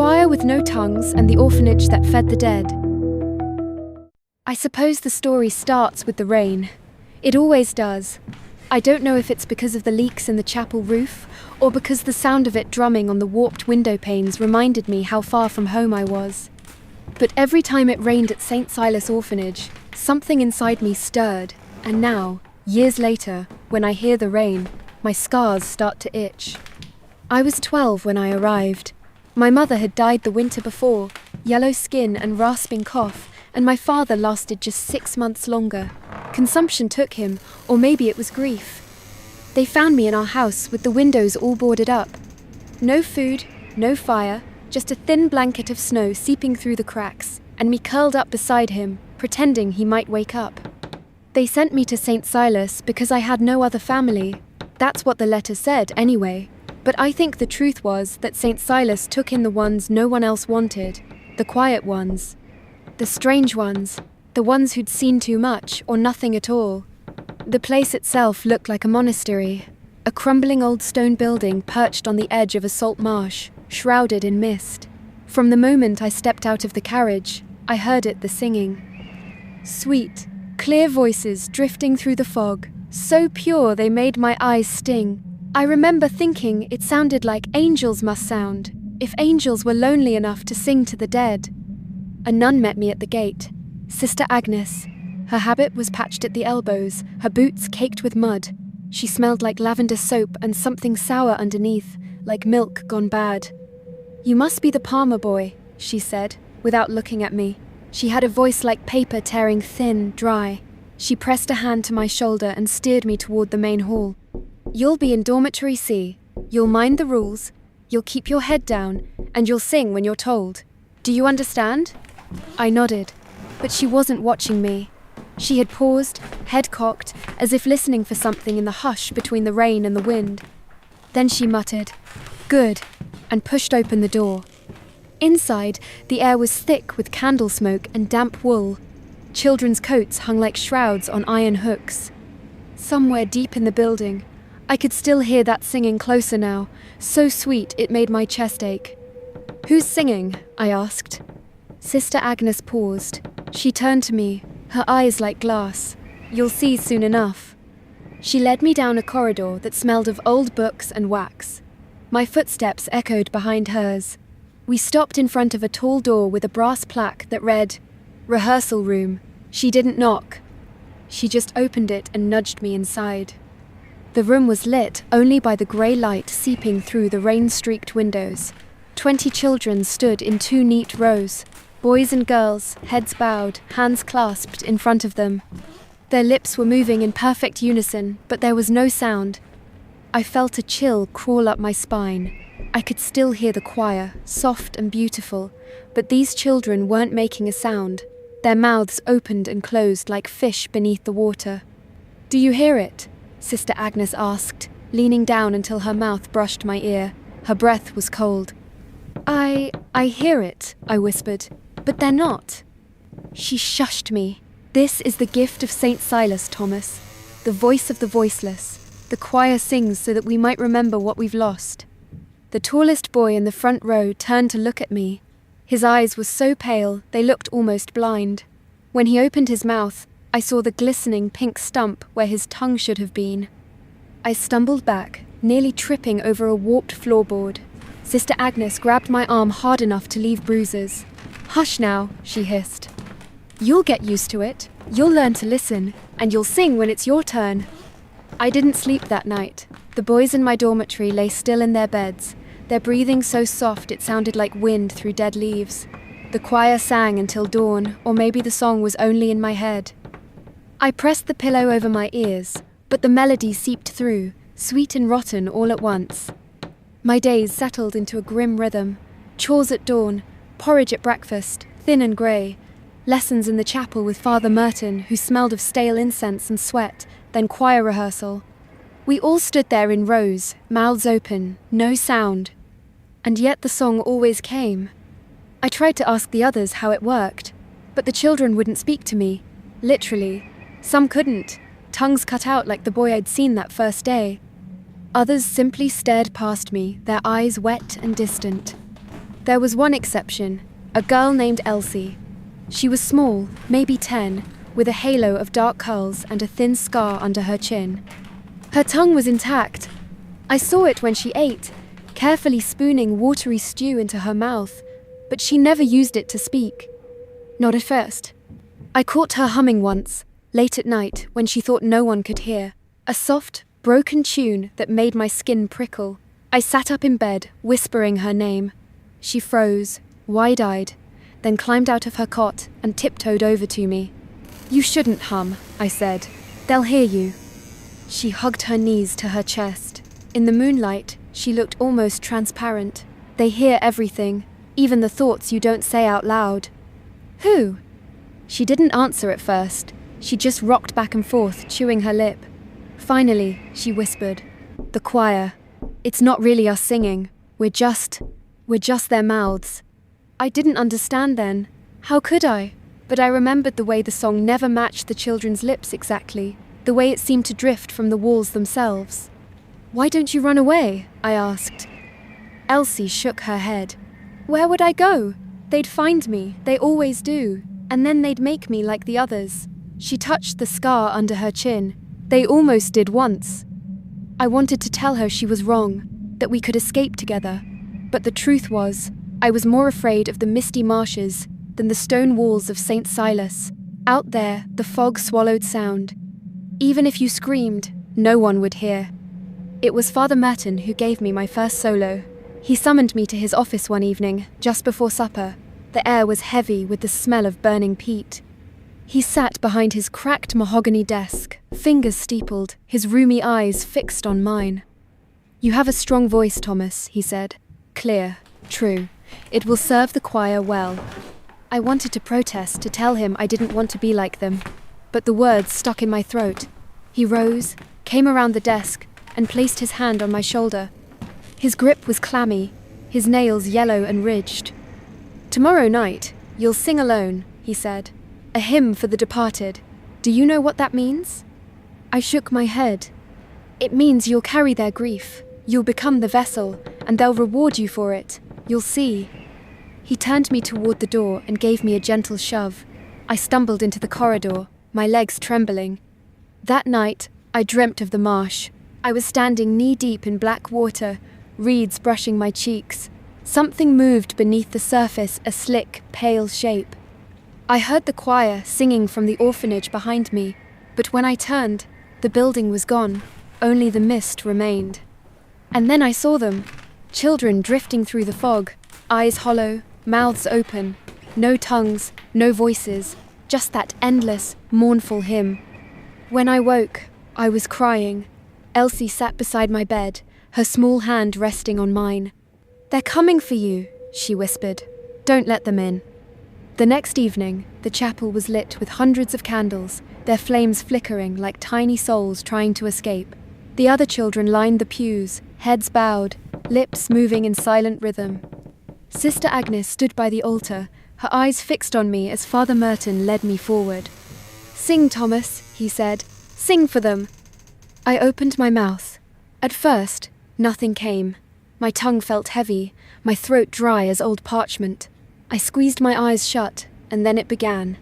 choir with no tongues and the orphanage that fed the dead. I suppose the story starts with the rain. It always does. I don't know if it's because of the leaks in the chapel roof, or because the sound of it drumming on the warped window panes reminded me how far from home I was. But every time it rained at St. Silas Orphanage, something inside me stirred, and now, years later, when I hear the rain, my scars start to itch. I was 12 when I arrived. My mother had died the winter before, yellow skin and rasping cough, and my father lasted just 6 months longer. Consumption took him, or maybe it was grief. They found me in our house with the windows all boarded up. No food, no fire, just a thin blanket of snow seeping through the cracks, and me curled up beside him, pretending he might wake up. They sent me to St. Silas because I had no other family. That's what the letter said, anyway. But I think the truth was that St. Silas took in the ones no one else wanted, the quiet ones. The strange ones, the ones who'd seen too much or nothing at all. The place itself looked like a monastery, a crumbling old stone building perched on the edge of a salt marsh, shrouded in mist. From the moment I stepped out of the carriage, I heard it the singing. Sweet, clear voices drifting through the fog, so pure they made my eyes sting. I remember thinking it sounded like angels must sound, if angels were lonely enough to sing to the dead. A nun met me at the gate, Sister Agnes. Her habit was patched at the elbows, her boots caked with mud. She smelled like lavender soap and something sour underneath, like milk gone bad. "You must be the Palmer boy," she said, without looking at me. She had a voice like paper tearing thin, dry. She pressed a hand to my shoulder and steered me toward the main hall. "You'll be in dormitory C. You'll mind the rules, you'll keep your head down, and you'll sing when you're told. Do you understand?" I nodded, but she wasn't watching me. She had paused, head cocked, as if listening for something in the hush between the rain and the wind. Then she muttered, "Good," and pushed open the door. Inside, the air was thick with candle smoke and damp wool. Children's coats hung like shrouds on iron hooks. Somewhere deep in the building, I could still hear that singing closer now, so sweet it made my chest ache. "Who's singing?" I asked. Sister Agnes paused. She turned to me, her eyes like glass. "You'll see soon enough." She led me down a corridor that smelled of old books and wax. My footsteps echoed behind hers. We stopped in front of a tall door with a brass plaque that read, "Rehearsal Room." She didn't knock. She just opened it and nudged me inside. The room was lit only by the grey light seeping through the rain-streaked windows. 20 children stood in 2 neat rows. Boys and girls, heads bowed, hands clasped in front of them. Their lips were moving in perfect unison, but there was no sound. I felt a chill crawl up my spine. I could still hear the choir, soft and beautiful, but these children weren't making a sound. Their mouths opened and closed like fish beneath the water. "Do you hear it?" Sister Agnes asked, leaning down until her mouth brushed my ear. Her breath was cold. I hear it," I whispered, "but they're not." She shushed me. "This is the gift of St. Silas, Thomas. The voice of the voiceless. The choir sings so that we might remember what we've lost." The tallest boy in the front row turned to look at me. His eyes were so pale, they looked almost blind. When he opened his mouth, I saw the glistening pink stump where his tongue should have been. I stumbled back, nearly tripping over a warped floorboard. Sister Agnes grabbed my arm hard enough to leave bruises. "Hush now," she hissed. "You'll get used to it. You'll learn to listen, and you'll sing when it's your turn." I didn't sleep that night. The boys in my dormitory lay still in their beds, their breathing so soft it sounded like wind through dead leaves. The choir sang until dawn, or maybe the song was only in my head. I pressed the pillow over my ears, but the melody seeped through, sweet and rotten all at once. My days settled into a grim rhythm. Chores at dawn, porridge at breakfast, thin and grey. Lessons in the chapel with Father Merton, who smelled of stale incense and sweat, then choir rehearsal. We all stood there in rows, mouths open, no sound. And yet the song always came. I tried to ask the others how it worked, but the children wouldn't speak to me, literally. Some couldn't, tongues cut out like the boy I'd seen that first day. Others simply stared past me, their eyes wet and distant. There was one exception, a girl named Elsie. She was small, maybe 10, with a halo of dark curls and a thin scar under her chin. Her tongue was intact. I saw it when she ate, carefully spooning watery stew into her mouth, but she never used it to speak. Not at first. I caught her humming once, late at night when she thought no one could hear, a soft, broken tune that made my skin prickle. I sat up in bed, whispering her name. She froze, wide-eyed, then climbed out of her cot and tiptoed over to me. "You shouldn't hum," I said. "They'll hear you." She hugged her knees to her chest. In the moonlight, she looked almost transparent. They hear everything, even the thoughts you don't say out loud. "Who?" She didn't answer at first. She just rocked back and forth, chewing her lip. Finally, she whispered, "The choir. It's not really us singing. We're just their mouths." I didn't understand then. How could I? But I remembered the way the song never matched the children's lips exactly, the way it seemed to drift from the walls themselves. "Why don't you run away?" I asked. Elsie shook her head. "Where would I go? They'd find me, they always do, and then they'd make me like the others." She touched the scar under her chin. "They almost did once." I wanted to tell her she was wrong, that we could escape together, but the truth was, I was more afraid of the misty marshes than the stone walls of St. Silas. Out there, the fog swallowed sound. Even if you screamed, no one would hear. It was Father Merton who gave me my first solo. He summoned me to his office one evening, just before supper. The air was heavy with the smell of burning peat. He sat behind his cracked mahogany desk, fingers steepled, his rheumy eyes fixed on mine. "You have a strong voice, Thomas," he said. "Clear, true. It will serve the choir well." I wanted to protest, to tell him I didn't want to be like them, but the words stuck in my throat. He rose, came around the desk, and placed his hand on my shoulder. His grip was clammy, his nails yellow and ridged. "Tomorrow night, you'll sing alone," he said. "A hymn for the departed. Do you know what that means?" I shook my head. "It means you'll carry their grief. You'll become the vessel, and they'll reward you for it. You'll see." He turned me toward the door and gave me a gentle shove. I stumbled into the corridor, my legs trembling. That night, I dreamt of the marsh. I was standing knee-deep in black water, reeds brushing my cheeks. Something moved beneath the surface, a slick, pale shape. I heard the choir singing from the orphanage behind me, but when I turned, the building was gone. Only the mist remained. And then I saw them, children drifting through the fog, eyes hollow, mouths open, no tongues, no voices, just that endless, mournful hymn. When I woke, I was crying. Elsie sat beside my bed, her small hand resting on mine. "They're coming for you," she whispered. "Don't let them in." The next evening, the chapel was lit with hundreds of candles, their flames flickering like tiny souls trying to escape. The other children lined the pews, heads bowed, lips moving in silent rhythm. Sister Agnes stood by the altar, her eyes fixed on me as Father Merton led me forward. "Sing, Thomas," he said. "Sing for them." I opened my mouth. At first, nothing came. My tongue felt heavy, my throat dry as old parchment. I squeezed my eyes shut, and then it began.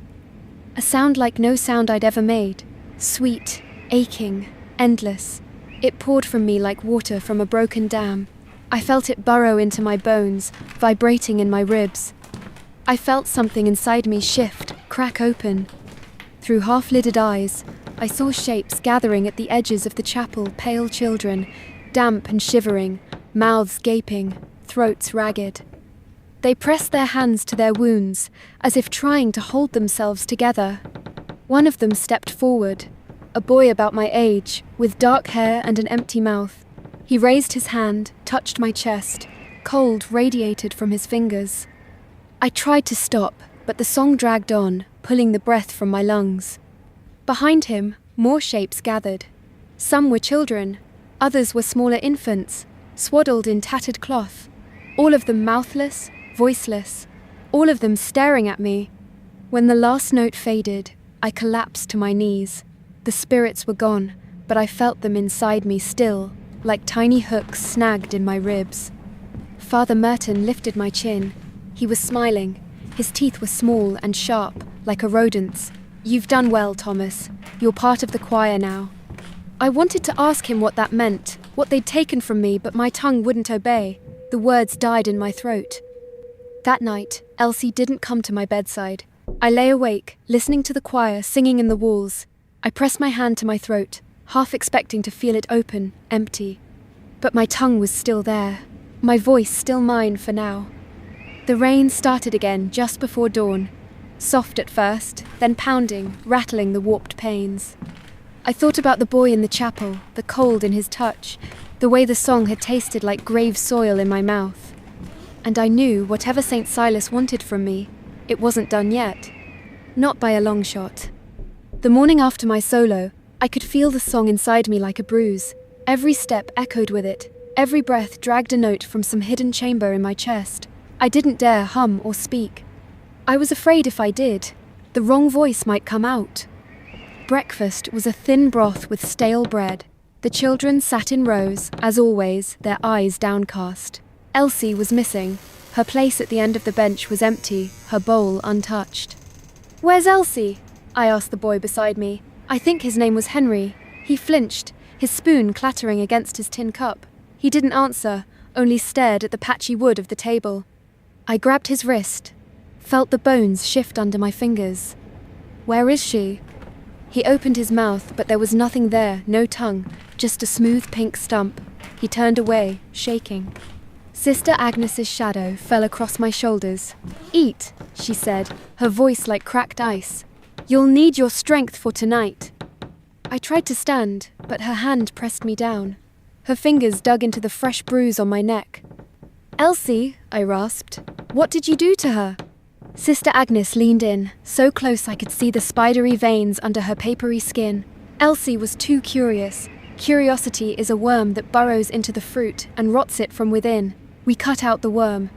A sound like no sound I'd ever made. Sweet, aching, endless. It poured from me like water from a broken dam. I felt it burrow into my bones, vibrating in my ribs. I felt something inside me shift, crack open. Through half-lidded eyes, I saw shapes gathering at the edges of the chapel, pale children, damp and shivering, mouths gaping, throats ragged. They pressed their hands to their wounds, as if trying to hold themselves together. One of them stepped forward, a boy about my age, with dark hair and an empty mouth. He raised his hand, touched my chest. Cold radiated from his fingers. I tried to stop, but the song dragged on, pulling the breath from my lungs. Behind him, more shapes gathered. Some were children, others were smaller infants, swaddled in tattered cloth, all of them mouthless, voiceless, all of them staring at me. When the last note faded, I collapsed to my knees. The spirits were gone, but I felt them inside me still, like tiny hooks snagged in my ribs. Father Merton lifted my chin. He was smiling. His teeth were small and sharp, like a rodent's. "You've done well, Thomas. You're part of the choir now." I wanted to ask him what that meant, what they'd taken from me, but my tongue wouldn't obey. The words died in my throat. That night, Elsie didn't come to my bedside. I lay awake, listening to the choir singing in the walls. I pressed my hand to my throat, half expecting to feel it open, empty. But my tongue was still there, my voice still mine for now. The rain started again just before dawn, soft at first, then pounding, rattling the warped panes. I thought about the boy in the chapel, the cold in his touch, the way the song had tasted like grave soil in my mouth. And I knew whatever St. Silas wanted from me, it wasn't done yet. Not by a long shot. The morning after my solo, I could feel the song inside me like a bruise. Every step echoed with it. Every breath dragged a note from some hidden chamber in my chest. I didn't dare hum or speak. I was afraid if I did, the wrong voice might come out. Breakfast was a thin broth with stale bread. The children sat in rows, as always, their eyes downcast. Elsie was missing. Her place at the end of the bench was empty, her bowl untouched. "Where's Elsie?" I asked the boy beside me. I think his name was Henry. He flinched, his spoon clattering against his tin cup. He didn't answer, only stared at the patchy wood of the table. I grabbed his wrist, felt the bones shift under my fingers. "Where is she?" He opened his mouth, but there was nothing there, no tongue, just a smooth pink stump. He turned away, shaking. Sister Agnes's shadow fell across my shoulders. "Eat," she said, her voice like cracked ice. "You'll need your strength for tonight." I tried to stand, but her hand pressed me down. Her fingers dug into the fresh bruise on my neck. "Elsie," I rasped, "what did you do to her?" Sister Agnes leaned in, so close I could see the spidery veins under her papery skin. Elsie was too curious. Curiosity is a worm that burrows into the fruit and rots it from within. We cut out the worm.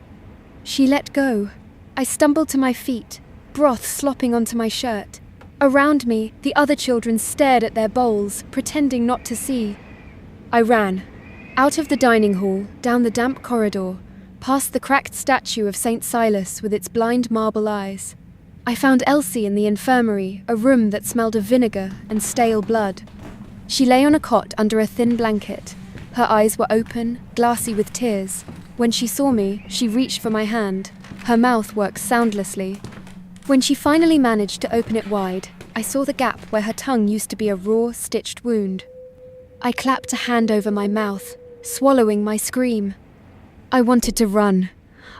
She let go. I stumbled to my feet, broth slopping onto my shirt. Around me, the other children stared at their bowls, pretending not to see. I ran. Out of the dining hall, down the damp corridor, past the cracked statue of St. Silas with its blind marble eyes. I found Elsie in the infirmary, a room that smelled of vinegar and stale blood. She lay on a cot under a thin blanket. Her eyes were open, glassy with tears. When she saw me, she reached for my hand. Her mouth worked soundlessly. When she finally managed to open it wide, I saw the gap where her tongue used to be a raw, stitched wound. I clapped a hand over my mouth, swallowing my scream. I wanted to run.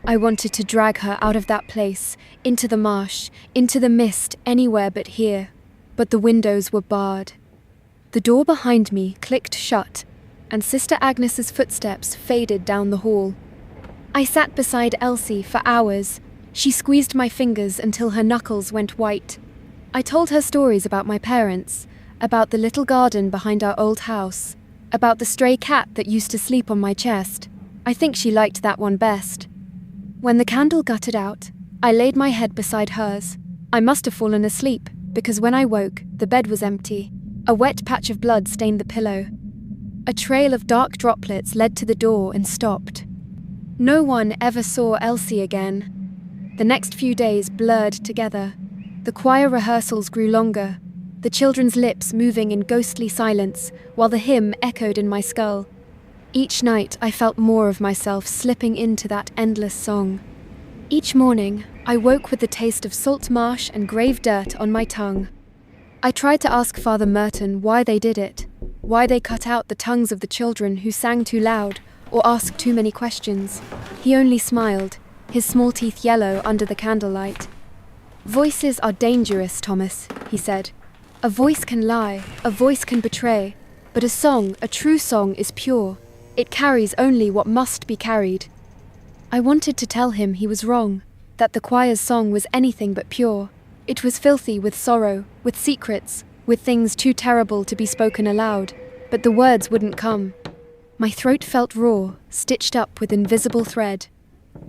I wanted to drag her out of that place, into the marsh, into the mist, anywhere but here. But the windows were barred. The door behind me clicked shut, and Sister Agnes's footsteps faded down the hall. I sat beside Elsie for hours. She squeezed my fingers until her knuckles went white. I told her stories about my parents, about the little garden behind our old house, about the stray cat that used to sleep on my chest. I think she liked that one best. When the candle guttered out, I laid my head beside hers. I must have fallen asleep, because when I woke, the bed was empty. A wet patch of blood stained the pillow. A trail of dark droplets led to the door and stopped. No one ever saw Elsie again. The next few days blurred together. The choir rehearsals grew longer, the children's lips moving in ghostly silence, while the hymn echoed in my skull. Each night I felt more of myself slipping into that endless song. Each morning, I woke with the taste of salt marsh and grave dirt on my tongue. I tried to ask Father Merton why they did it, why they cut out the tongues of the children who sang too loud or asked too many questions. He only smiled, his small teeth yellow under the candlelight. "Voices are dangerous, Thomas," he said. "A voice can lie, a voice can betray, but a song, a true song, is pure. It carries only what must be carried." I wanted to tell him he was wrong, that the choir's song was anything but pure. It was filthy with sorrow, with secrets, with things too terrible to be spoken aloud, but the words wouldn't come. My throat felt raw, stitched up with invisible thread.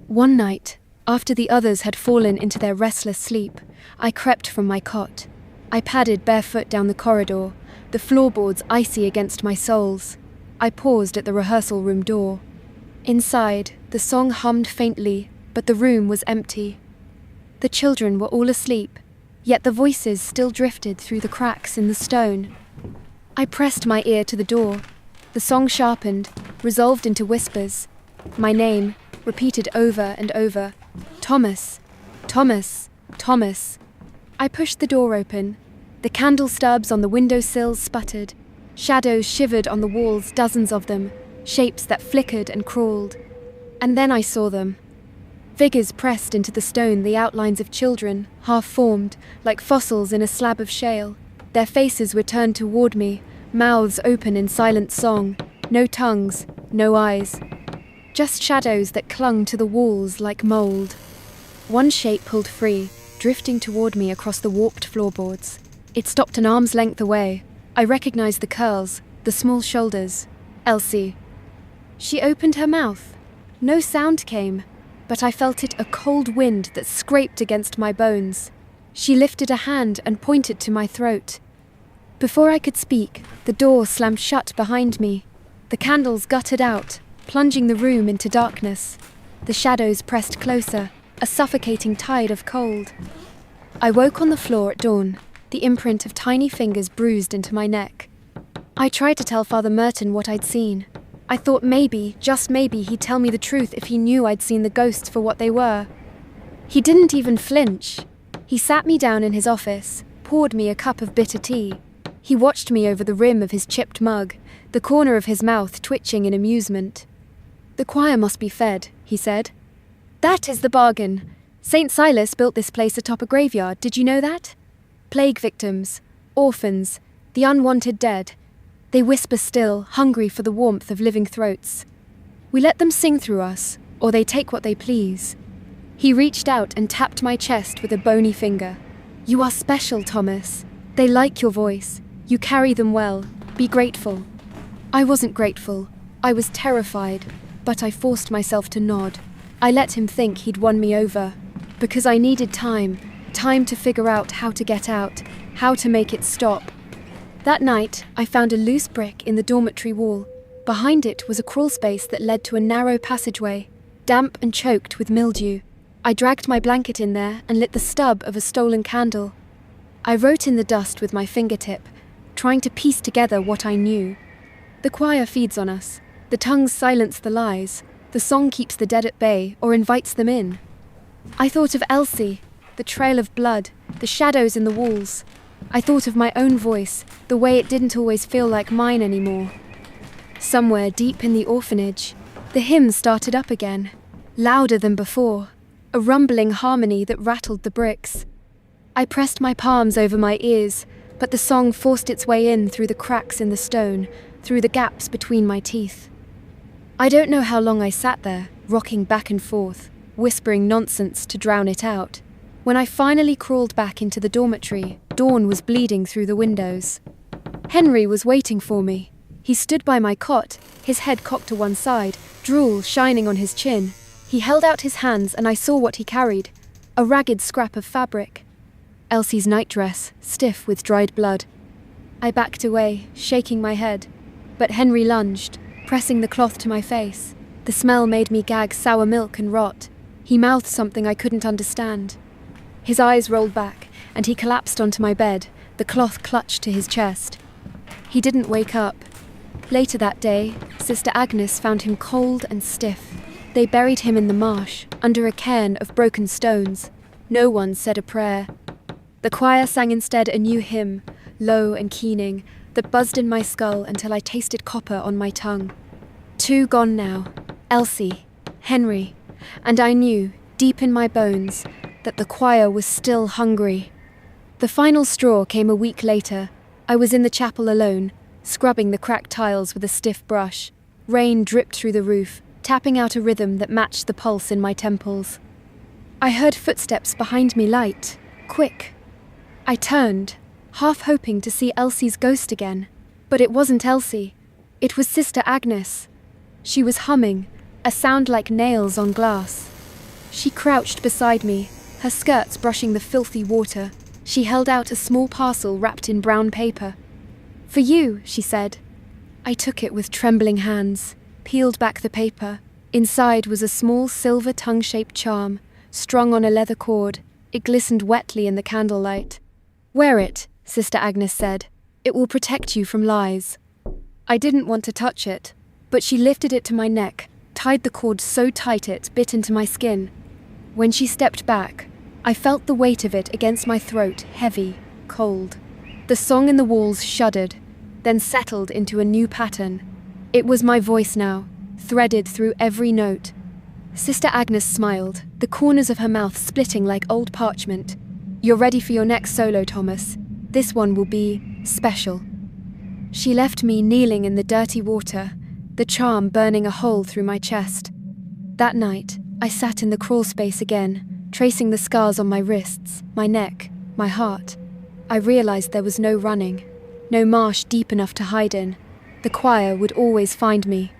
One night, after the others had fallen into their restless sleep, I crept from my cot. I padded barefoot down the corridor, the floorboards icy against my soles. I paused at the rehearsal room door. Inside, the song hummed faintly, but the room was empty. The children were all asleep, yet the voices still drifted through the cracks in the stone. I pressed my ear to the door. The song sharpened, resolved into whispers. My name, repeated over and over. Thomas, Thomas, Thomas. I pushed the door open. The candle stubs on the windowsills sputtered. Shadows shivered on the walls, dozens of them, shapes that flickered and crawled. And then I saw them. Figures pressed into the stone, the outlines of children, half-formed, like fossils in a slab of shale. Their faces were turned toward me, mouths open in silent song, no tongues, no eyes. Just shadows that clung to the walls like mold. One shape pulled free, drifting toward me across the warped floorboards. It stopped an arm's length away. I recognized the curls, the small shoulders. Elsie. She opened her mouth. No sound came, but I felt it a cold wind that scraped against my bones. She lifted a hand and pointed to my throat. Before I could speak, the door slammed shut behind me. The candles guttered out, plunging the room into darkness. The shadows pressed closer, a suffocating tide of cold. I woke on the floor at dawn, the imprint of tiny fingers bruised into my neck. I tried to tell Father Merton what I'd seen. I thought maybe, just maybe, he'd tell me the truth if he knew I'd seen the ghosts for what they were. He didn't even flinch. He sat me down in his office, poured me a cup of bitter tea. He watched me over the rim of his chipped mug, the corner of his mouth twitching in amusement. "The choir must be fed," he said. "That is the bargain. St. Silas built this place atop a graveyard, did you know that? Plague victims, orphans, the unwanted dead. They whisper still, hungry for the warmth of living throats. We let them sing through us, or they take what they please." He reached out and tapped my chest with a bony finger. "You are special, Thomas. They like your voice. You carry them well. Be grateful." I wasn't grateful. I was terrified, but I forced myself to nod. I let him think he'd won me over, because I needed time to figure out how to get out, how to make it stop. That night, I found a loose brick in the dormitory wall. Behind it was a crawl space that led to a narrow passageway, damp and choked with mildew. I dragged my blanket in there and lit the stub of a stolen candle. I wrote in the dust with my fingertip, trying to piece together what I knew. The choir feeds on us. The tongues silence the lies. The song keeps the dead at bay or invites them in. I thought of Elsie, the trail of blood, the shadows in the walls. I thought of my own voice, the way it didn't always feel like mine anymore. Somewhere deep in the orphanage, the hymn started up again, louder than before, a rumbling harmony that rattled the bricks. I pressed my palms over my ears, but the song forced its way in through the cracks in the stone, through the gaps between my teeth. I don't know how long I sat there, rocking back and forth, whispering nonsense to drown it out. When I finally crawled back into the dormitory, dawn was bleeding through the windows. Henry was waiting for me. He stood by my cot, his head cocked to one side, drool shining on his chin. He held out his hands and I saw what he carried, a ragged scrap of fabric. Elsie's nightdress, stiff with dried blood. I backed away, shaking my head, but Henry lunged, pressing the cloth to my face. The smell made me gag sour milk and rot. He mouthed something I couldn't understand. His eyes rolled back, and he collapsed onto my bed, the cloth clutched to his chest. He didn't wake up. Later that day, Sister Agnes found him cold and stiff. They buried him in the marsh, under a cairn of broken stones. No one said a prayer. The choir sang instead a new hymn, low and keening, that buzzed in my skull until I tasted copper on my tongue. 2 gone now, Elsie, Henry, and I knew, deep in my bones, that the choir was still hungry. The final straw came a week later. I was in the chapel alone, scrubbing the cracked tiles with a stiff brush. Rain dripped through the roof, tapping out a rhythm that matched the pulse in my temples. I heard footsteps behind me light, quick. I turned, half hoping to see Elsie's ghost again. But it wasn't Elsie. It was Sister Agnes. She was humming, a sound like nails on glass. She crouched beside me, her skirts brushing the filthy water. She held out a small parcel wrapped in brown paper. "For you," she said. I took it with trembling hands, peeled back the paper. Inside was a small silver tongue-shaped charm, strung on a leather cord. It glistened wetly in the candlelight. "Wear it," Sister Agnes said. "It will protect you from lies." I didn't want to touch it, but she lifted it to my neck, tied the cord so tight it bit into my skin. When she stepped back, I felt the weight of it against my throat, heavy, cold. The song in the walls shuddered, then settled into a new pattern. It was my voice now, threaded through every note. Sister Agnes smiled, the corners of her mouth splitting like old parchment. "You're ready for your next solo, Thomas. This one will be special." She left me kneeling in the dirty water, the charm burning a hole through my chest. That night, I sat in the crawl space again, tracing the scars on my wrists, my neck, my heart. I realized there was no running, no marsh deep enough to hide in. The choir would always find me.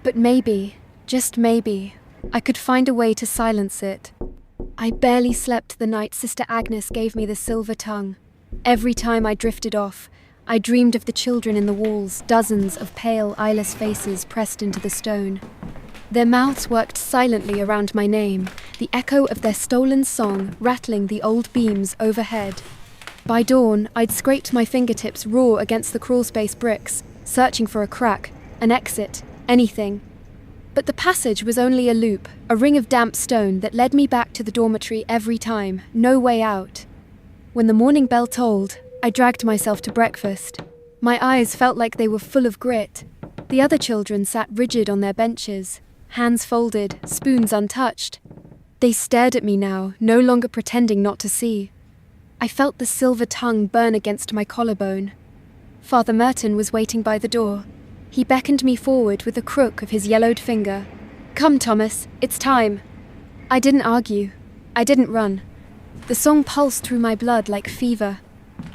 But maybe, just maybe, I could find a way to silence it. I barely slept the night Sister Agnes gave me the silver tongue. Every time I drifted off, I dreamed of the children in the walls, dozens of pale, eyeless faces pressed into the stone. Their mouths worked silently around my name, the echo of their stolen song rattling the old beams overhead. By dawn, I'd scraped my fingertips raw against the crawlspace bricks, searching for a crack, an exit, anything. But the passage was only a loop, a ring of damp stone that led me back to the dormitory every time, no way out. When the morning bell tolled, I dragged myself to breakfast. My eyes felt like they were full of grit. The other children sat rigid on their benches, hands folded, spoons untouched. They stared at me now, no longer pretending not to see. I felt the silver tongue burn against my collarbone. Father Merton was waiting by the door. He beckoned me forward with the crook of his yellowed finger. "Come, Thomas, it's time." I didn't argue. I didn't run. The song pulsed through my blood like fever.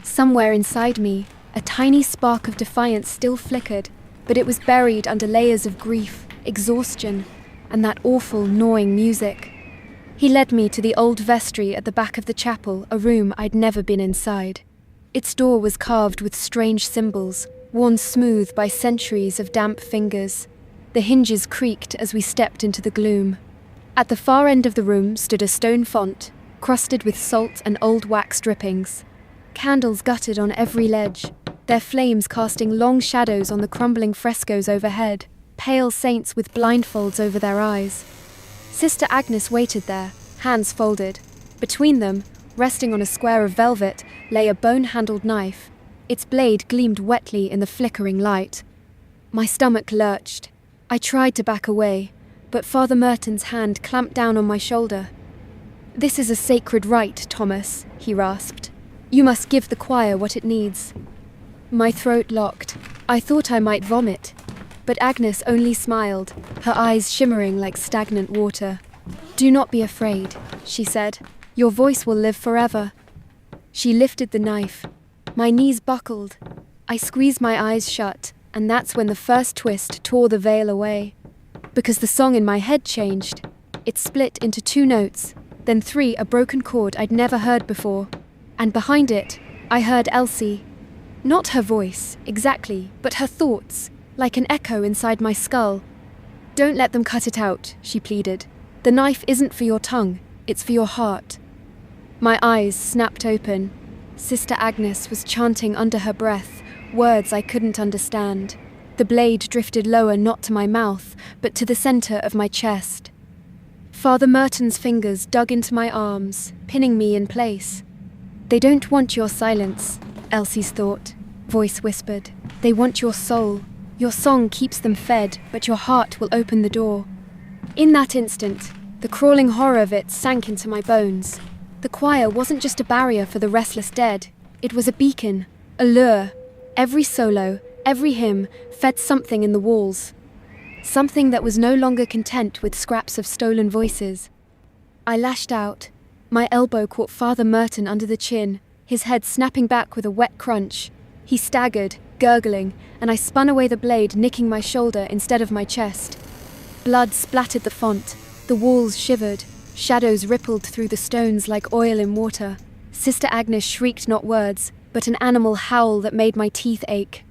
Somewhere inside me, a tiny spark of defiance still flickered, but it was buried under layers of grief, exhaustion, and that awful, gnawing music. He led me to the old vestry at the back of the chapel, a room I'd never been inside. Its door was carved with strange symbols, worn smooth by centuries of damp fingers. The hinges creaked as we stepped into the gloom. At the far end of the room stood a stone font, crusted with salt and old wax drippings. Candles guttered on every ledge, their flames casting long shadows on the crumbling frescoes overhead, pale saints with blindfolds over their eyes. Sister Agnes waited there, hands folded. Between them, resting on a square of velvet, lay a bone-handled knife. Its blade gleamed wetly in the flickering light. My stomach lurched. I tried to back away, but Father Merton's hand clamped down on my shoulder. "This is a sacred rite, Thomas," he rasped. "You must give the choir what it needs." My throat locked. I thought I might vomit, but Agnes only smiled, her eyes shimmering like stagnant water. "Do not be afraid," she said. "Your voice will live forever." She lifted the knife. My knees buckled. I squeezed my eyes shut, and that's when the first twist tore the veil away. Because the song in my head changed. It split into 2 notes, then 3, a broken chord I'd never heard before. And behind it, I heard Elsie. Not her voice, exactly, but her thoughts, like an echo inside my skull. "Don't let them cut it out," she pleaded. "The knife isn't for your tongue, it's for your heart." My eyes snapped open. Sister Agnes was chanting under her breath, words I couldn't understand. The blade drifted lower, not to my mouth, but to the center of my chest. Father Merton's fingers dug into my arms, pinning me in place. "They don't want your silence," Elsie's thought, voice whispered. "They want your soul. Your song keeps them fed, but your heart will open the door." In that instant, the crawling horror of it sank into my bones. The choir wasn't just a barrier for the restless dead. It was a beacon, a lure. Every solo, every hymn, fed something in the walls. Something that was no longer content with scraps of stolen voices. I lashed out. My elbow caught Father Merton under the chin, his head snapping back with a wet crunch. He staggered, gurgling, and I spun away the blade, nicking my shoulder instead of my chest. Blood splattered the font. The walls shivered. Shadows rippled through the stones like oil in water. Sister Agnes shrieked not words, but an animal howl that made my teeth ache.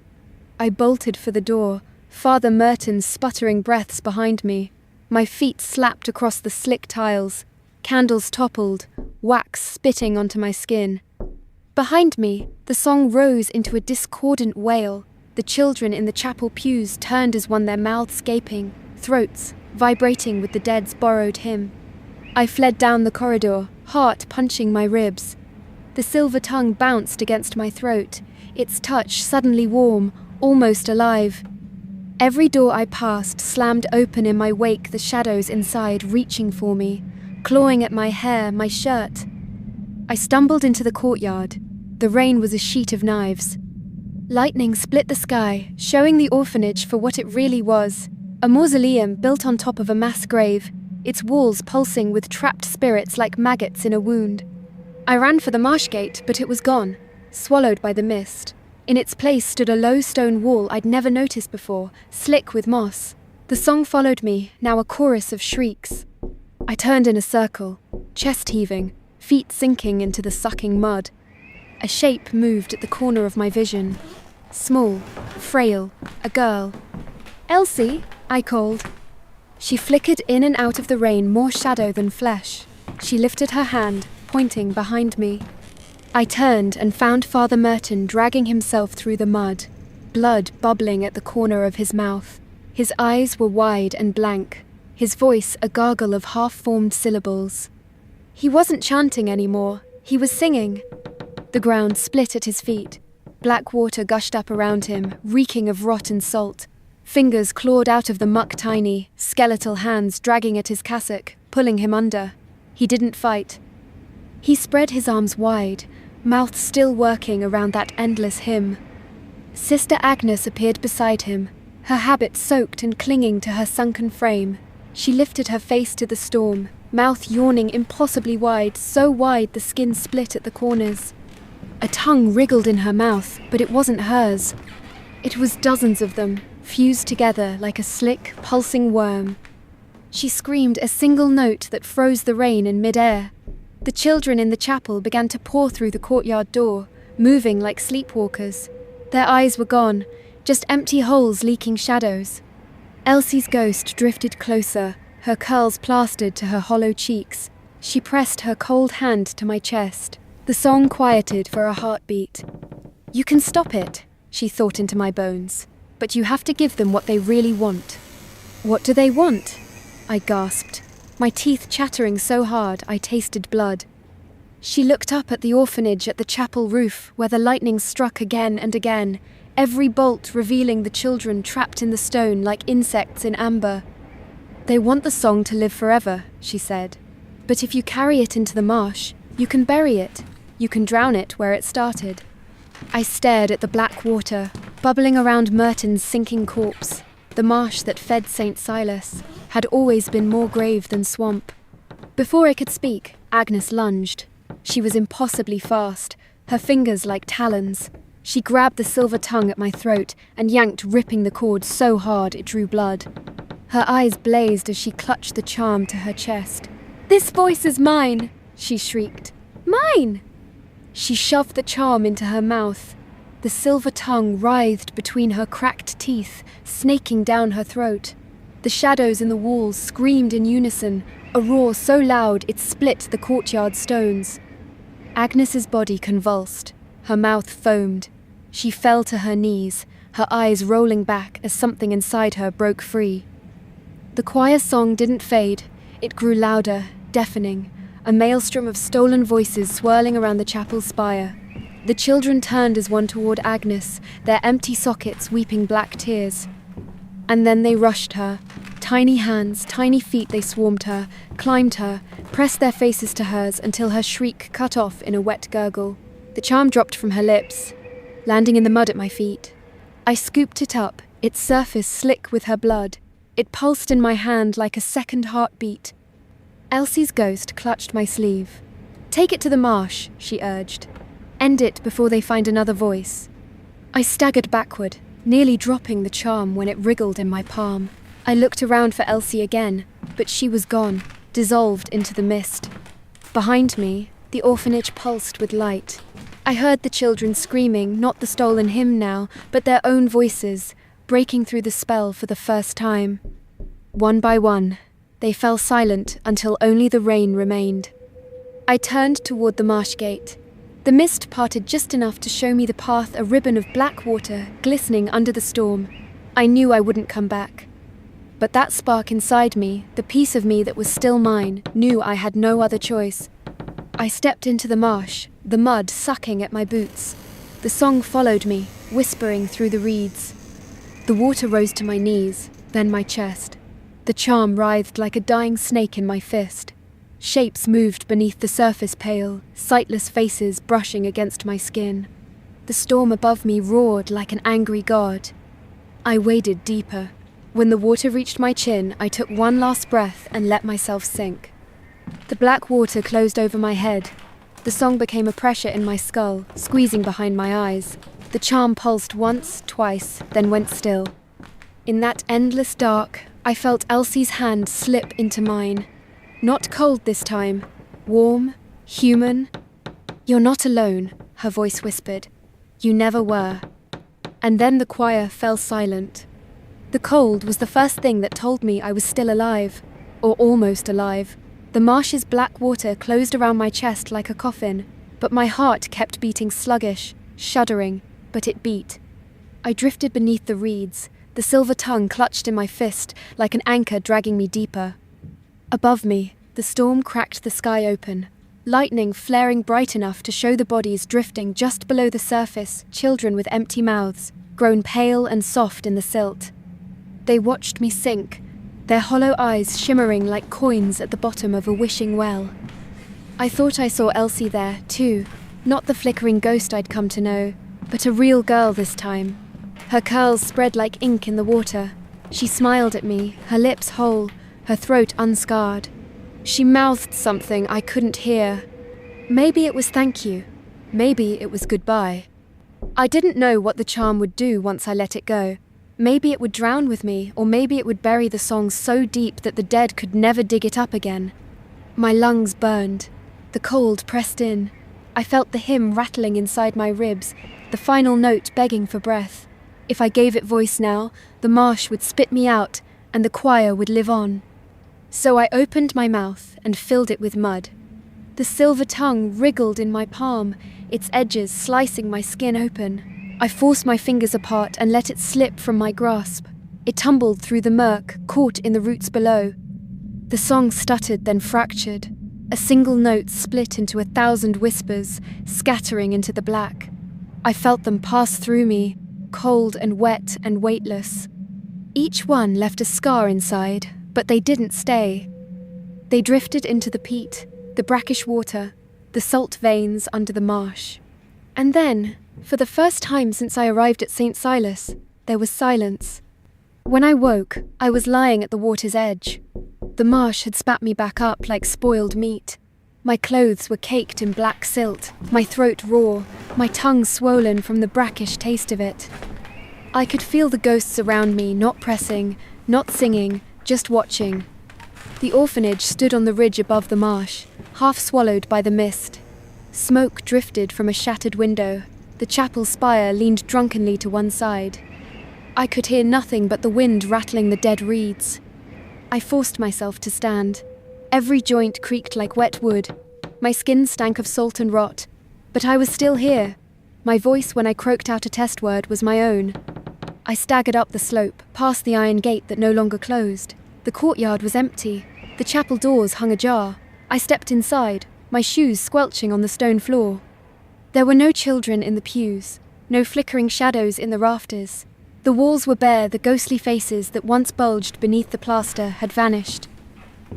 I bolted for the door, Father Merton's sputtering breaths behind me. My feet slapped across the slick tiles. Candles toppled, wax spitting onto my skin. Behind me, the song rose into a discordant wail. The children in the chapel pews turned as one, their mouths gaping, throats vibrating with the dead's borrowed hymn. I fled down the corridor, heart punching my ribs. The silver tongue bounced against my throat, its touch suddenly warm, almost alive. Every door I passed slammed open in my wake, the shadows inside reaching for me, clawing at my hair, my shirt. I stumbled into the courtyard. The rain was a sheet of knives. Lightning split the sky, showing the orphanage for what it really was, a mausoleum built on top of a mass grave, its walls pulsing with trapped spirits like maggots in a wound. I ran for the marsh gate, but it was gone, swallowed by the mist. In its place stood a low stone wall I'd never noticed before, slick with moss. The song followed me, now a chorus of shrieks. I turned in a circle, chest heaving, feet sinking into the sucking mud. A shape moved at the corner of my vision. Small, frail, a girl. "Elsie," I called. She flickered in and out of the rain, more shadow than flesh. She lifted her hand, pointing behind me. I turned and found Father Merton dragging himself through the mud, blood bubbling at the corner of his mouth. His eyes were wide and blank, his voice a gargle of half-formed syllables. He wasn't chanting anymore, he was singing. The ground split at his feet. Black water gushed up around him, reeking of rot and salt. Fingers clawed out of the muck, tiny, skeletal hands dragging at his cassock, pulling him under. He didn't fight. He spread his arms wide, mouth still working around that endless hymn. Sister Agnes appeared beside him, her habit soaked and clinging to her sunken frame. She lifted her face to the storm, mouth yawning impossibly wide, so wide the skin split at the corners. A tongue wriggled in her mouth, but it wasn't hers. It was dozens of them, fused together like a slick, pulsing worm. She screamed a single note that froze the rain in mid-air. The children in the chapel began to pour through the courtyard door, moving like sleepwalkers. Their eyes were gone, just empty holes leaking shadows. Elsie's ghost drifted closer, her curls plastered to her hollow cheeks. She pressed her cold hand to my chest. The song quieted for a heartbeat. "You can stop it," she thought into my bones, "but you have to give them what they really want." "What do they want?" I gasped, my teeth chattering so hard I tasted blood. She looked up at the orphanage at the chapel roof where the lightning struck again and again, every bolt revealing the children trapped in the stone like insects in amber. "They want the song to live forever," she said. "But if you carry it into the marsh, you can bury it. You can drown it where it started." I stared at the black water, bubbling around Merton's sinking corpse. The marsh that fed St. Silas had always been more grave than swamp. Before I could speak, Agnes lunged. She was impossibly fast, her fingers like talons. She grabbed the silver tongue at my throat and yanked, ripping the cord so hard it drew blood. Her eyes blazed as she clutched the charm to her chest. "This voice is mine!" she shrieked. "Mine!" She shoved the charm into her mouth. The silver tongue writhed between her cracked teeth, snaking down her throat. The shadows in the walls screamed in unison, a roar so loud it split the courtyard stones. Agnes's body convulsed, her mouth foamed. She fell to her knees, her eyes rolling back as something inside her broke free. The choir song didn't fade. It grew louder, deafening, a maelstrom of stolen voices swirling around the chapel's spire. The children turned as one toward Agnes, their empty sockets weeping black tears. And then they rushed her. Tiny hands, tiny feet, they swarmed her, climbed her, pressed their faces to hers until her shriek cut off in a wet gurgle. The charm dropped from her lips, landing in the mud at my feet. I scooped it up, its surface slick with her blood. It pulsed in my hand like a second heartbeat. Elsie's ghost clutched my sleeve. "Take it to the marsh," she urged. "End it before they find another voice." I staggered backward, nearly dropping the charm when it wriggled in my palm. I looked around for Elsie again, but she was gone, dissolved into the mist. Behind me, the orphanage pulsed with light. I heard the children screaming, not the stolen hymn now, but their own voices, breaking through the spell for the first time. One by one, They fell silent until only the rain remained. I turned toward the marsh gate. The mist parted just enough to show me the path, a ribbon of black water glistening under the storm. I knew I wouldn't come back. But that spark inside me, the piece of me that was still mine, knew I had no other choice. I stepped into the marsh, the mud sucking at my boots. The song followed me, whispering through the reeds. The water rose to my knees, then my chest. The charm writhed like a dying snake in my fist. Shapes moved beneath the surface pale, sightless faces brushing against my skin. The storm above me roared like an angry god. I waded deeper. When the water reached my chin, I took one last breath and let myself sink. The black water closed over my head. The song became a pressure in my skull, squeezing behind my eyes. The charm pulsed once, twice, then went still. In that endless dark, I felt Elsie's hand slip into mine. Not cold this time, warm, human. "You're not alone," her voice whispered. "You never were." And then the choir fell silent. The cold was the first thing that told me I was still alive, or almost alive. The marsh's black water closed around my chest like a coffin, but my heart kept beating sluggish, shuddering, but it beat. I drifted beneath the reeds, the silver tongue clutched in my fist like an anchor dragging me deeper. Above me, the storm cracked the sky open, lightning flaring bright enough to show the bodies drifting just below the surface, children with empty mouths, grown pale and soft in the silt. They watched me sink, their hollow eyes shimmering like coins at the bottom of a wishing well. I thought I saw Elsie there, too, not the flickering ghost I'd come to know, but a real girl this time. Her curls spread like ink in the water. She smiled at me, her lips whole, her throat unscarred. She mouthed something I couldn't hear. Maybe it was thank you. Maybe it was goodbye. I didn't know what the charm would do once I let it go. Maybe it would drown with me, or maybe it would bury the song so deep that the dead could never dig it up again. My lungs burned. The cold pressed in. I felt the hymn rattling inside my ribs, the final note begging for breath. If I gave it voice now, the marsh would spit me out, and the choir would live on. So I opened my mouth and filled it with mud. The silver tongue wriggled in my palm, its edges slicing my skin open. I forced my fingers apart and let it slip from my grasp. It tumbled through the murk, caught in the roots below. The song stuttered, then fractured. A single note split into 1,000 whispers, scattering into the black. I felt them pass through me, cold and wet and weightless. Each one left a scar inside, but they didn't stay. They drifted into the peat, the brackish water, the salt veins under the marsh. And then, for the first time since I arrived at St. Silas, there was silence. When I woke, I was lying at the water's edge. The marsh had spat me back up like spoiled meat. My clothes were caked in black silt, my throat raw, my tongue swollen from the brackish taste of it. I could feel the ghosts around me, not pressing, not singing, just watching. The orphanage stood on the ridge above the marsh, half swallowed by the mist. Smoke drifted from a shattered window. The chapel spire leaned drunkenly to one side. I could hear nothing but the wind rattling the dead reeds. I forced myself to stand. Every joint creaked like wet wood. My skin stank of salt and rot. But I was still here. My voice when I croaked out a test word was my own. I staggered up the slope, past the iron gate that no longer closed. The courtyard was empty. The chapel doors hung ajar. I stepped inside, my shoes squelching on the stone floor. There were no children in the pews, no flickering shadows in the rafters. The walls were bare, the ghostly faces that once bulged beneath the plaster had vanished.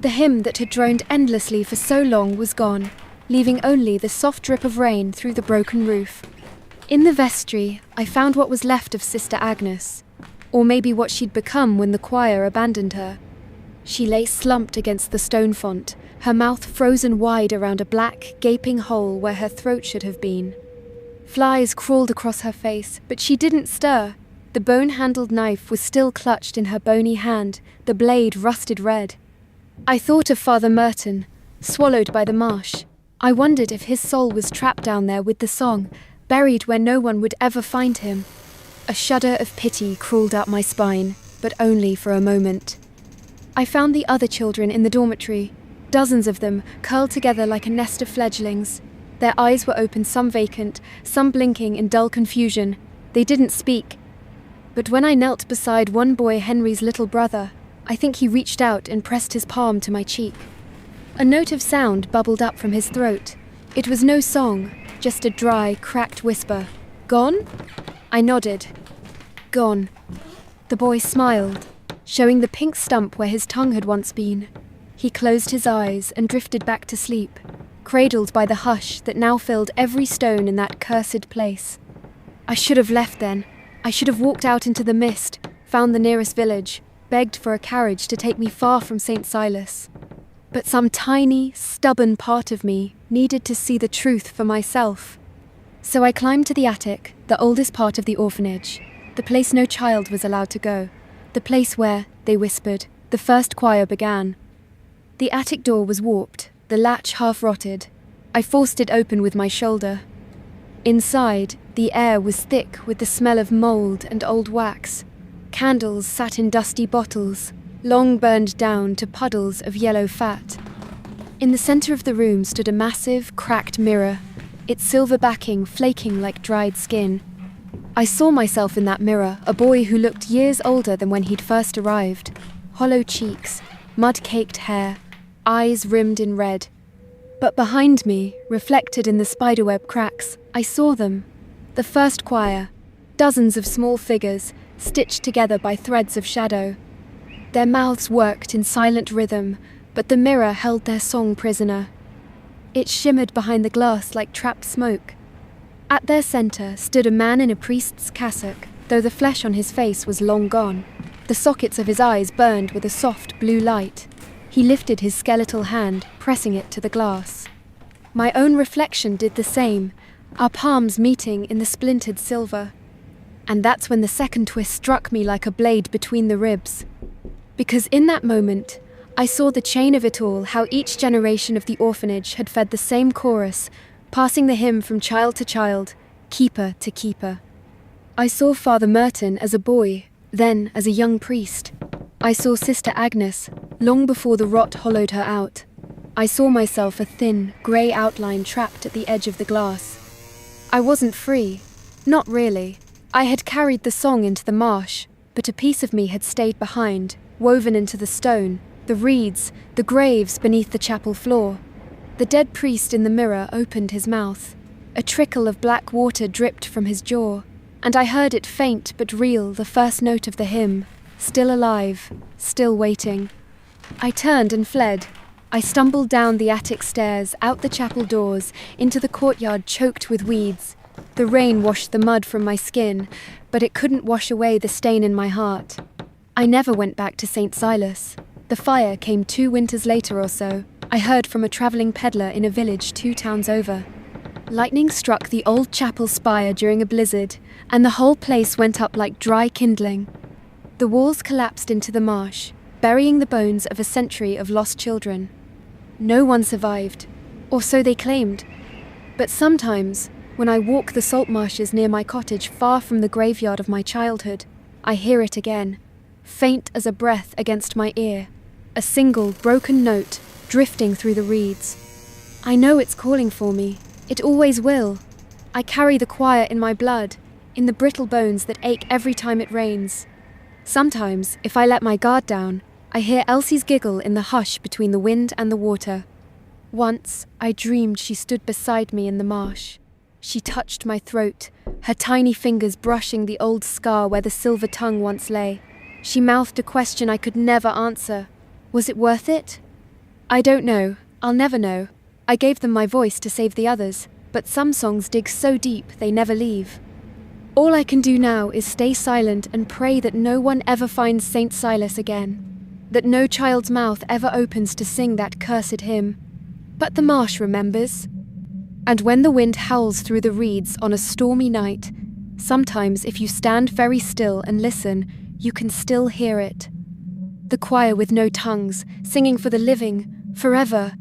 The hymn that had droned endlessly for so long was gone, leaving only the soft drip of rain through the broken roof. In the vestry, I found what was left of Sister Agnes, or maybe what she'd become when the choir abandoned her. She lay slumped against the stone font, her mouth frozen wide around a black, gaping hole where her throat should have been. Flies crawled across her face, but she didn't stir. The bone-handled knife was still clutched in her bony hand, the blade rusted red. I thought of Father Merton, swallowed by the marsh. I wondered if his soul was trapped down there with the song, buried where no one would ever find him. A shudder of pity crawled up my spine, but only for a moment. I found the other children in the dormitory, dozens of them, curled together like a nest of fledglings. Their eyes were open, some vacant, some blinking in dull confusion. They didn't speak. But when I knelt beside one boy, Henry's little brother, I think he reached out and pressed his palm to my cheek. A note of sound bubbled up from his throat. It was no song, just a dry, cracked whisper. "Gone?" I nodded. "Gone." The boy smiled, showing the pink stump where his tongue had once been. He closed his eyes and drifted back to sleep, cradled by the hush that now filled every stone in that cursed place. I should have left then. I should have walked out into the mist, found the nearest village, begged for a carriage to take me far from St. Silas. But some tiny, stubborn part of me needed to see the truth for myself. So I climbed to the attic, the oldest part of the orphanage, the place no child was allowed to go, the place where, they whispered, the first choir began. The attic door was warped, the latch half rotted. I forced it open with my shoulder. Inside, the air was thick with the smell of mould and old wax. Candles sat in dusty bottles, long burned down to puddles of yellow fat. In the centre of the room stood a massive, cracked mirror, its silver backing flaking like dried skin. I saw myself in that mirror, a boy who looked years older than when he'd first arrived. Hollow cheeks, mud-caked hair, eyes rimmed in red. But behind me, reflected in the spiderweb cracks, I saw them. The first choir, dozens of small figures, stitched together by threads of shadow. Their mouths worked in silent rhythm, but the mirror held their song prisoner. It shimmered behind the glass like trapped smoke. At their centre stood a man in a priest's cassock, though the flesh on his face was long gone. The sockets of his eyes burned with a soft blue light. He lifted his skeletal hand, pressing it to the glass. My own reflection did the same, our palms meeting in the splintered silver. And that's when the second twist struck me like a blade between the ribs. Because in that moment, I saw the chain of it all, how each generation of the orphanage had fed the same chorus, passing the hymn from child to child, keeper to keeper. I saw Father Merton as a boy, then as a young priest. I saw Sister Agnes, long before the rot hollowed her out. I saw myself a thin, grey outline trapped at the edge of the glass. I wasn't free. Not really. I had carried the song into the marsh, but a piece of me had stayed behind, woven into the stone, the reeds, the graves beneath the chapel floor. The dead priest in the mirror opened his mouth. A trickle of black water dripped from his jaw, and I heard it faint but real, the first note of the hymn, still alive, still waiting. I turned and fled. I stumbled down the attic stairs, out the chapel doors, into the courtyard choked with weeds. The rain washed the mud from my skin, but it couldn't wash away the stain in my heart. I never went back to St. Silas. The fire came 2 winters later or so. I heard from a travelling peddler in a village 2 towns over. Lightning struck the old chapel spire during a blizzard, and the whole place went up like dry kindling. The walls collapsed into the marsh, burying the bones of a century of lost children. No one survived, or so they claimed. But sometimes, when I walk the salt marshes near my cottage far from the graveyard of my childhood, I hear it again, faint as a breath against my ear, a single broken note drifting through the reeds. I know it's calling for me. It always will. I carry the choir in my blood, in the brittle bones that ache every time it rains. Sometimes, if I let my guard down, I hear Elsie's giggle in the hush between the wind and the water. Once, I dreamed she stood beside me in the marsh. She touched my throat, her tiny fingers brushing the old scar where the silver tongue once lay. She mouthed a question I could never answer. Was it worth it? I don't know. I'll never know. I gave them my voice to save the others, but some songs dig so deep they never leave. All I can do now is stay silent and pray that no one ever finds St. Silas again, that no child's mouth ever opens to sing that cursed hymn. But the marsh remembers. And when the wind howls through the reeds on a stormy night, sometimes if you stand very still and listen, you can still hear it. The choir with no tongues, singing for the living, forever,